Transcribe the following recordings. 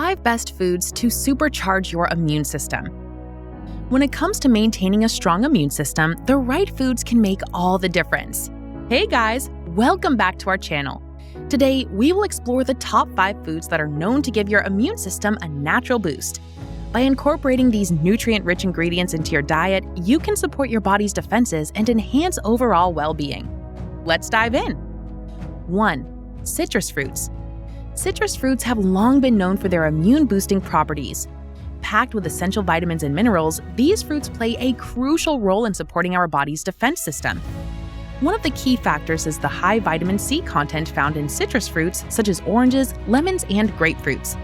5 best foods to supercharge your immune system. When it comes to maintaining a strong immune system, the right foods can make all the difference. Hey guys, welcome back to our channel. Today, we will explore the top 5 foods that are known to give your immune system a natural boost. By incorporating these nutrient-rich ingredients into your diet, you can support your body's defenses and enhance overall well-being. Let's dive in. 1. Citrus fruits. Citrus fruits have long been known for their immune-boosting properties. Packed with essential vitamins and minerals, these fruits play a crucial role in supporting our body's defense system. One of the key factors is the high vitamin C content found in citrus fruits such as oranges, lemons, and grapefruits.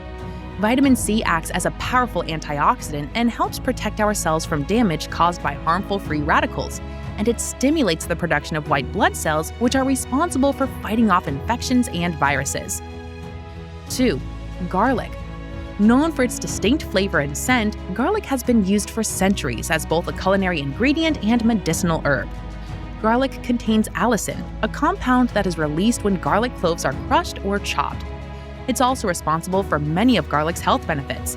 Vitamin C acts as a powerful antioxidant and helps protect our cells from damage caused by harmful free radicals, and it stimulates the production of white blood cells, which are responsible for fighting off infections and viruses. 2. Garlic. Known for its distinct flavor and scent, garlic has been used for centuries as both a culinary ingredient and medicinal herb. Garlic contains allicin, a compound that is released when garlic cloves are crushed or chopped. It's also responsible for many of garlic's health benefits.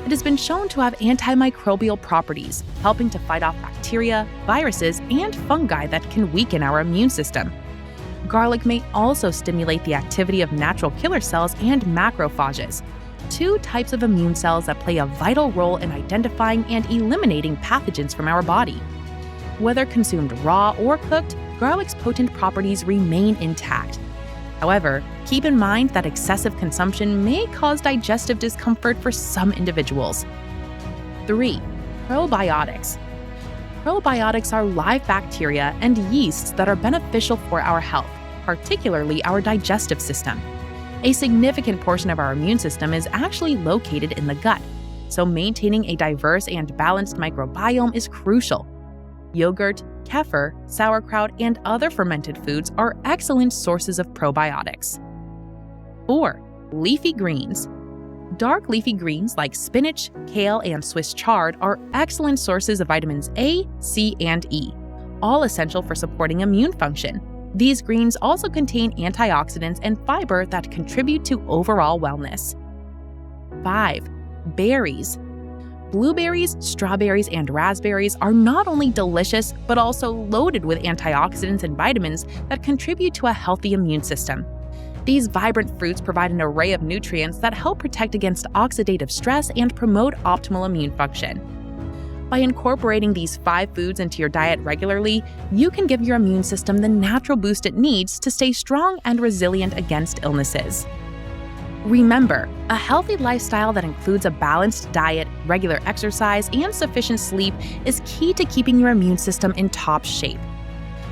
It has been shown to have antimicrobial properties, helping to fight off bacteria, viruses, and fungi that can weaken our immune system. Garlic may also stimulate the activity of natural killer cells and macrophages, 2 types of immune cells that play a vital role in identifying and eliminating pathogens from our body. Whether consumed raw or cooked, garlic's potent properties remain intact. However, keep in mind that excessive consumption may cause digestive discomfort for some individuals. 3. Probiotics. Probiotics are live bacteria and yeasts that are beneficial for our health, particularly our digestive system. A significant portion of our immune system is actually located in the gut, so maintaining a diverse and balanced microbiome is crucial. Yogurt, kefir, sauerkraut, and other fermented foods are excellent sources of probiotics. 4. Leafy greens. Dark leafy greens like spinach, kale, and Swiss chard are excellent sources of vitamins A, C, and E, all essential for supporting immune function. These greens also contain antioxidants and fiber that contribute to overall wellness. 5. Berries. Blueberries, strawberries, and raspberries are not only delicious, but also loaded with antioxidants and vitamins that contribute to a healthy immune system. These vibrant fruits provide an array of nutrients that help protect against oxidative stress and promote optimal immune function. By incorporating these 5 foods into your diet regularly, you can give your immune system the natural boost it needs to stay strong and resilient against illnesses. Remember, a healthy lifestyle that includes a balanced diet, regular exercise, and sufficient sleep is key to keeping your immune system in top shape.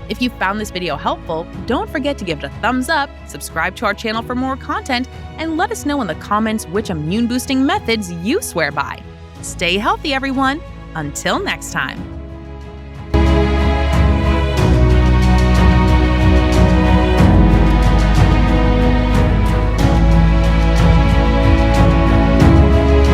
If you found this video helpful, don't forget to give it a thumbs up, subscribe to our channel for more content, and let us know in the comments which immune-boosting methods you swear by. Stay healthy, everyone! Until next time.